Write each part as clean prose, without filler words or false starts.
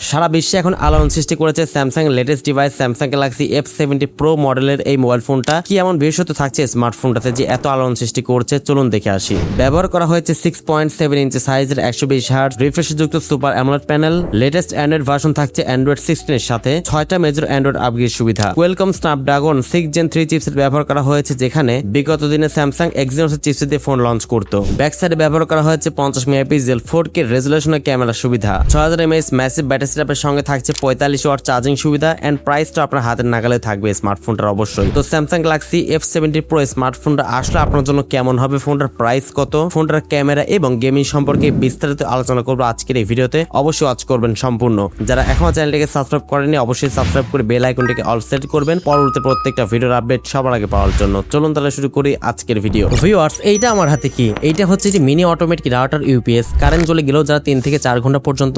সারা বিশ্বে এখন আলোড়ন সৃষ্টি করেছে Samsung latest device Samsung Galaxy F70 pro মডেলের এই মোবাইল ফোনটা। কি এমন বিশেষত্ব থাকছে স্মার্টফোনটাতে যে এত আলোড়ন সৃষ্টি করছে, চলুন দেখে আসি। ব্যবহার করা হয়েছে 6.7 ইঞ্চি সাইজের 120 হার্টজ রিফ্রেশযুক্ত super AMOLED panel. Latest Android version থাকছে অ্যান্ড্রয়েড 16 এর সাথে 6টা মেজর অ্যান্ড্রয়েড আপগ্রেড সুবিধা। কোয়ালকম স্ন্যাপড্রাগন 6 Gen 3 চিপসেট ব্যবহার করা হয়েছে, যেখানে বিগত দিনে স্যামসাং এক্সিনোস চিপসেট দিয়ে ফোন লঞ্চ করতো। ব্যাক সাইডে ব্যবহার করা হয়েছে 50 মেগাপিক্সেল 4K রেজোলিউশনের ক্যামেরা সুবিধা। 6000 mAh ম্যাসিভ ব্যাটারি সেটআপের সঙ্গে থাকছে 45 ওয়াট চার্জিং সুবিধা এন্ড প্রাইসটা আপনার হাতের নাগালে থাকবে স্মার্টফোনটার অবশ্যই। তো স্যামসাং গ্যালাক্সি F70 প্রো স্মার্টফোনটা আসলে আপনার জন্য কেমন হবে, ফোনটার প্রাইস কত, ফোনটার ক্যামেরা এবং গেমিং সম্পর্কে বিস্তারিত আলোচনা করব আজকের এই ভিডিওতে। অবশ্যই ওয়াচ করবেন সম্পূর্ণ। যারা এখনো চ্যানেলটিকে সাবস্ক্রাইব করেননি অবশ্যই সাবস্ক্রাইব করে বেল আইকনটিকে অল সেট করবেন পরবর্তী প্রত্যেকটা ভিডিওর আপডেট সবার আগে পাওয়ার জন্য। চলুন তাহলে শুরু করি আজকের ভিডিও। ভিউয়ার্স, এইটা আমার হাতে কি? এইটা হচ্ছে যে mini automatic router UPS. Current চলে গেলেও যারা 3 থেকে 4 ঘন্টা পর্যন্ত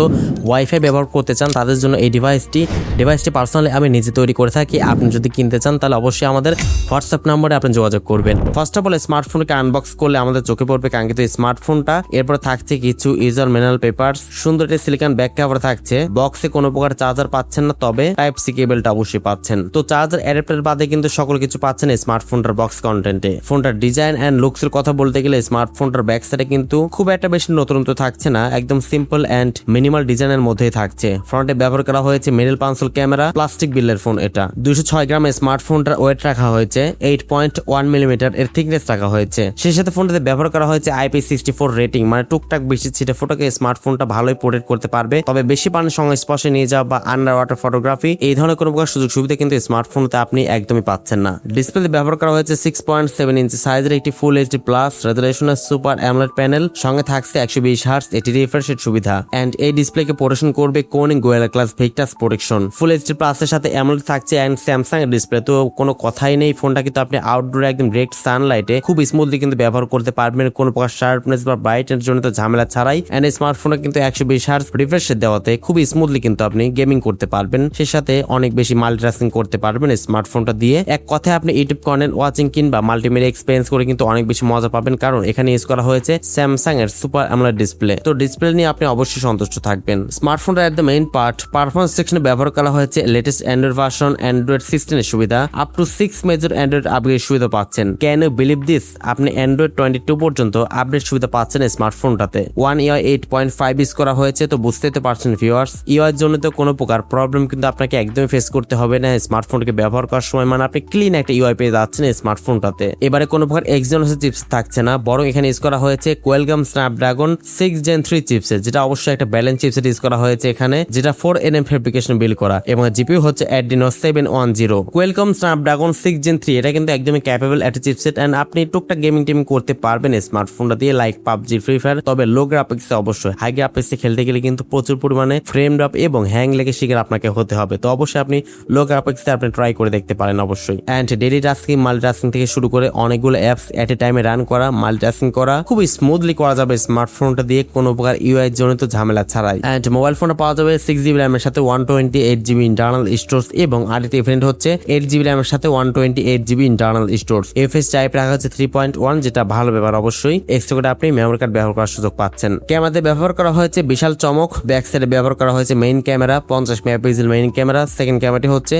ওয়াইফাই ব্যবহার করতে চান তাদের জন্য এই ডিভাইসটি পার্সোনালি আমি নিজে তৈরি করে থাকি। আপনি যদি কিনতে চান তাহলে অবশ্যই আমাদের হোয়াটসঅ্যাপ নম্বরে আপনি যোগাযোগ করবেন। ফার্স্ট অফ অল স্মার্টফোনকে আনবক্স করলে আমাদের চোখে পড়বে কাঙ্ক্ষিত স্মার্টফোনটা। এরপর থাকছে কিছু ইউজার ম্যানুয়াল পেপারস, সুন্দর একটি সিলিকন ব্যাক কভার থাকছে। বক্সে কোনো প্রকার চার্জার পাচ্ছেন না, তবে টাইপ সি কেবলটা অবশ্যই পাচ্ছেন। তো চার্জার অ্যাডাপ্টার বাদে কিন্তু সকল কিছু পাচ্ছেন স্মার্টফোনটার বক্স কন্টেন্টে। ফোনটার ডিজাইন এন্ড লুকস এর কথা বলতে গেলে স্মার্টফোনটার ব্যাক সাইডে কিন্তু খুব একটা বেশি নতুনত্ব থাকছে না, একদম সিম্পল এন্ড মিনিমাল ডিজাইনের মধ্যেই থাকছে। ফ্রন্টে ব্যবহার করা হয়েছে মিডল পাঞ্চল ক্যামেরা, প্লাস্টিক বিল্ডের ফোন। এটা 206 গ্রাম স্মার্টফোনটার ওয়েট রাখা হয়েছে, 8.1 মিলিমিটার এর থিকনেস রাখা হয়েছে। সেই সাথে ফোনটাতে ব্যবহার করা হয়েছে IP64 রেটিং, মানে টুকটাক বেশি ছিটে ফটোকে স্মার্টফোনটা ভালোই পোর্ট্রেট করতে পারবে। তবে বেশি পানির সংস্পর্শে নিয়ে যাওয়া বা আন্ডার ওয়াটার ফটোগ্রাফি এই ধরনের কোনো প্রকার সুযোগ সুবিধা কিন্তু স্মার্টফোনতে আপনি একদমই পাচ্ছেন না। ডিসপ্লেতে ব্যবহার করা হয়েছে 6.7 ইঞ্চি সাইজের একটি ফুল এইচডি প্লাস রেজোলিউশনের সুপার অ্যামোলেড প্যানেল, সঙ্গে থাকছে 120 হার্টজ এটি রিফ্রেশ রেট সুবিধা এন্ড এই ডিসপ্লেকে প্রোটেকশন করবে Corning গোয়েলা glass Victus protection. Full HD প্লাসের সাথে অ্যামোলেড থাকছে এন্ড স্যামসাং এর ডিসপ্লে, তো কোনো কথাই নেই। ফোনটা কিন্তু আপনি আউটডোরে একদম ডিরেক্ট সানলাইটে খুব স্মুথলি কিন্তু ব্যবহার করতে পারবেন, কোনো প্রকার শার্পনেস বা ব্রাইটনেস জনিত ঝামেলা ছাড়াই। এন্ড স্মার্টফোনে কিন্তু 120 হার্টজ রিফ্রেশ রেট দেওয়াতে খুব স্মুথলি কিন্তু আপনি গেমিং করতে পারবেন। সেই সাথে অনেক বেশি মাল্টিটাস্কিং করতে পারবেন স্মার্টফোনটা দিয়ে। এক কথায় আপনি ইউটিউব কন্টেন্ট ওয়াচিং কিংবা মাল্টিমিডিয়া এক্সপেরিয়েন্স করে কিন্তু অনেক বেশি মজা পাবেন, কারণ এখানে ইউজ করা হয়েছে স্যামসাং এর সুপার অ্যামোলেড ডিসপ্লে। তো ডিসপ্লে নিয়ে আপনি অবশ্যই সন্তুষ্ট থাকবেন। স্মার্টফোনটা at the main part performance সেকশনে ব্যবহার করা হয়েছে লেটেস্ট অ্যান্ড্রয়েড ভার্সন অ্যান্ড্রয়েড 16 এর সুবিধা, up to 6 major Android upgrade সুবিধা পাচ্ছেন। Can you believe this? আপনি অ্যান্ড্রয়েড 22 পর্যন্ত আপডেট সুবিধা পাচ্ছেন স্মার্টফোনটাতে। One UI 8.5 ইউজ করা হয়েছে, তো বুঝতেই তো পারছেন ভিউয়ার্স, ইউআই এর জন্য তো কোনো প্রকার প্রবলেম কিন্তু আপনাকে একদমই ফেস করতে হবে না স্মার্টফোনকে ব্যবহার করার সময়। মানে আপনি ক্লিন একটা ইউআই পেয়ে যাচ্ছেন স্মার্টফোনটাতে। এবারে কোনো প্রকার এক্সিনোস চিপস থাকছে না, বরং এখানে ইউজ করা হয়েছে কোয়ালকম স্ন্যাপড্রাগন 6 Gen 3 চিপসেট, যেটা অবশ্যই একটা ব্যালেন্স চিপসেট ইউজ করা হয়েছে এখানে, যেটা 4nm ফেব্রিকেশন বিল্ড করা এবং জিপিইউ হচ্ছে Adreno 710। কোয়ালকম স্ন্যাপড্রাগন 6 Gen 3 এটা কিন্তু একদমই ক্যাপেবল একটা চিপসেট এন্ড আপনি টুকটাক গেমিং টিমিং করতে পারবেন স্মার্টফোনটা দিয়ে, লাইক পাবজি, ফ্রি ফায়ার। তবে লো গ্রাফিক্সে অবশ্যই, হাই গ্রাফিক্সে খেলতে গেলে কিন্তু প্রচুর পরিমাণে ফ্রেম ড্রপ এবং হ্যাং লেগে শিকার আপনাকে হতে হবে। তো অবশ্যই আপনি লো গ্রাফিক্সে আপনি ট্রাই করে দেখতে পারেন অবশ্যই। এন্ড ডেইলি টাস্কিং, মাল্টিটাস্কিং থেকে শুরু করে অনেকগুলো অ্যাপস এট এ টাইমে রান করা, মাল্টিটাস্কিং করা খুব স্মুথলি করা যাবে স্মার্টফোনটা দিয়ে, কোনো প্রকার ইউআই জনিত ঝামেলা ছাড়াই। এন্ড মোবাইল ফোনটা পাওয়া যাবে 6GB র্যামের সাথে 128GB ইন্টারনাল স্টোরেজ এবং আরেকটি ইভেন্ট হচ্ছে 8GB র্যামের সাথে 128GB internal storage. FS type রাখা হচ্ছে 3.1, যেটা ভালো ব্যাপার অবশ্যই। এক্সট্রা করে আপনি মেমোরি কার্ড ব্যবহার করার সুযোগ পাচ্ছেন। ক্যামেরাতে ব্যবহার করা হয়েছে বিশাল চমক। ব্যাক সাইডে ব্যবহার করা হয়েছে main camera 50 megapixel main camera. Second ক্যামেরাটি হচ্ছে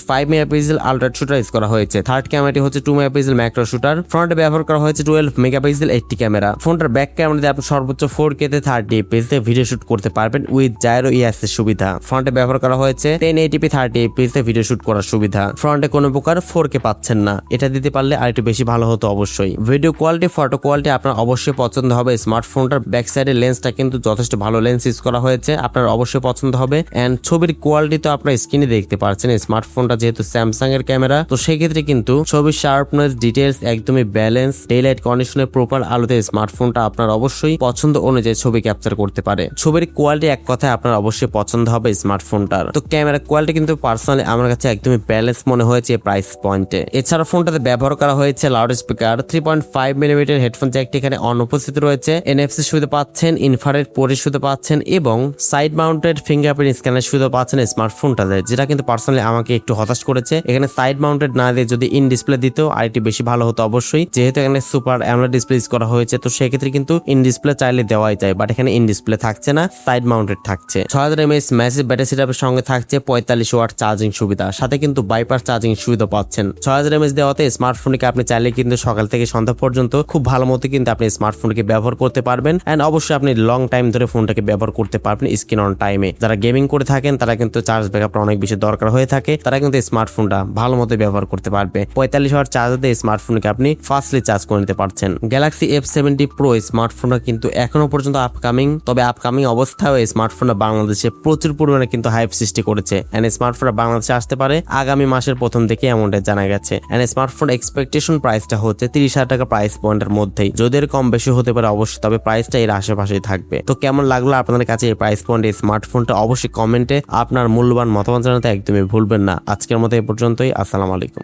5 মেগাপিক্সেল আলট্রা শুটার ইউজ করা হয়েছে। থার্ড ক্যামেরাটি হচ্ছে 2 মেগাপিক্সেল ম্যাক্রো শুটার। ফ্রন্টে ব্যবহার করা হয়েছে 12 মেগাপিক্সেল 80 ক্যামেরা। ফোনটার ব্যাক ক্যামেরাতে আপনি সর্বোচ্চ 4K তে 30 fps তে ভিডিও শুট করতে পারবেন উইথ জাইরো ইএস এর সুবিধা। ফ্রন্টে ব্যবহার করা হয়েছে 1080p 30 fps তে ভিডিও শুট করার সুবিধা। ফ্রন্টে কোনো প্রকার 4K পাচ্ছেন না, এটা দিতে পারলে আরেকটু বেশি ভালো হতো অবশ্যই। ভিডিও কোয়ালিটি, ফটো কোয়ালিটি আপনার অবশ্যই পছন্দ হবে। স্মার্টফোনটার ব্যাক সাইডের লেন্সটা কিন্তু যথেষ্ট ভালো লেন্স ইউজ করা হয়েছে, আপনার অবশ্যই পছন্দ হবে। এন্ড ছবির কোয়ালিটি তো আপনার স্ক্রিনে দেখতে পাচ্ছেন। স্মার্টফোনটা যেহেতু স্যামসাং এর ক্যামেরা, তো সেই ক্ষেত্রে কিন্তু ছবির শার্পনেস, ডিটেলস একদমই ব্যালেন্স, ডেইলাইট কন্ডিশনের প্রপার আলোতে স্মার্টফোনটা আপনার অবশ্যই পছন্দ অনুযায়ী ছবি ক্যাপচার করতে পারে। ছবির কোয়ালিটি এক কথায় আপনার অবশ্যই পছন্দ হবে স্মার্টফোনটার। তো ক্যামেরা কোয়ালিটি কিন্তু পার্সোনালি আমার কাছে একদমই ব্যালেন্স মনে হয়েছে প্রাইস পয়েন্টে। এছাড়া ফোনটাতে ব্যবহার করা হয়েছে লাউড স্পিকার, 3.5 মিলিমিটার হেডফোন জ্যাকটি এখানে অনুপস্থিত রয়েছে। এনএফসি সুবিধা পাচ্ছেন, ইনফ্রারেড পোর্টের সুবিধা পাচ্ছেন এবং সাইড মাউন্টেড ফিঙ্গারপ্রিন্ট স্ক্যানার সুবিধা পাচ্ছেন স্মার্টফোনটাতে, যেটা কিন্তু পার্সোনালি আমাকে একটু হতাশ করেছে। এখানে সাইড মাউন্টেড না দিয়ে যদি ইন ডিসপ্লে দিত আর একটু বেশি ভালো হতো অবশ্যই। যেহেতু এখানে সুপার অ্যামোলেড ডিসপ্লে ইউজ করা হয়েছে, তো সেক্ষেত্রে কিন্তু ইন ডিসপ্লে চাইলে দেওয়াই যায়, বাট এখানে ইন ডিসপ্লে থাকছে না, সাইড মাউন্টেড থাকছে। 6000 6000 mAh ম্যাসিভ ব্যাটারি সেটআপের সঙ্গে থাকছে 45 ওয়াট চার্জিং সুবিধা, সাথে কিন্তু বাইপাস চার্জিং সুবিধা পাচ্ছেন। 6000 mAh দেওয়াতে স্মার্টফোনকে আপনি চাইলে কিন্তু সকাল থেকে সন্ধ্যা পর্যন্ত খুব ভালো মতো কিন্তু আপনি স্মার্টফোনকে ব্যবহার করতে পারবেন। এন্ড অবশ্যই আপনি লং টাইম ধরে ফোনটাকে ব্যবহার করতে পারবেন স্ক্রিন অন টাইমে। যারা গেমিং করে থাকেন তারা কিন্তু চার্জ ব্যাকআপটা অনেক বেশি দরকার হয়ে থাকে, তারা কিন্তু স্মার্টফোনটা ভালো মতো ব্যবহার করতে পারবে। 45 ওয়াট চার্জার দিয়ে স্মার্টফোনকে আপনি ফাস্টলি চার্জ করে নিতে পারছেন। গ্যালাক্সি F70 Pro স্মার্টফোনটা কিন্তু এখনো পর্যন্ত আপকামিং, তবে আপকামিং অবস্থায় স্মার্টফোনটা বাংলাদেশে প্রচুর পরিমাণে কিন্তু হাইপ সৃষ্টি করেছে। এন্ড স্মার্টফোনটা বাংলাদেশে আসতে পারে আগামী মাসের প্রথম দিকে, এমনটা জানা গেছে। এন্ড স্মার্টফোন এক্সপেকটেশন প্রাইসটা হচ্ছে 30,000 টাকা প্রাইস পয়েন্টের মধ্যেই, যদি এর কম বেশি হতে পারে অবশ্যই, তবে প্রাইসটা এর আশেপাশেই থাকবে। তো কেমন লাগলো আপনাদের কাছে এই প্রাইস পয়েন্টে স্মার্টফোনটা অবশ্যই কমেন্টে আপনার মূল্যবান মতামত জানাতে একদমই ভুলবেন না। আজকের মতো এই পর্যন্তই। আসসালামু আলাইকুম।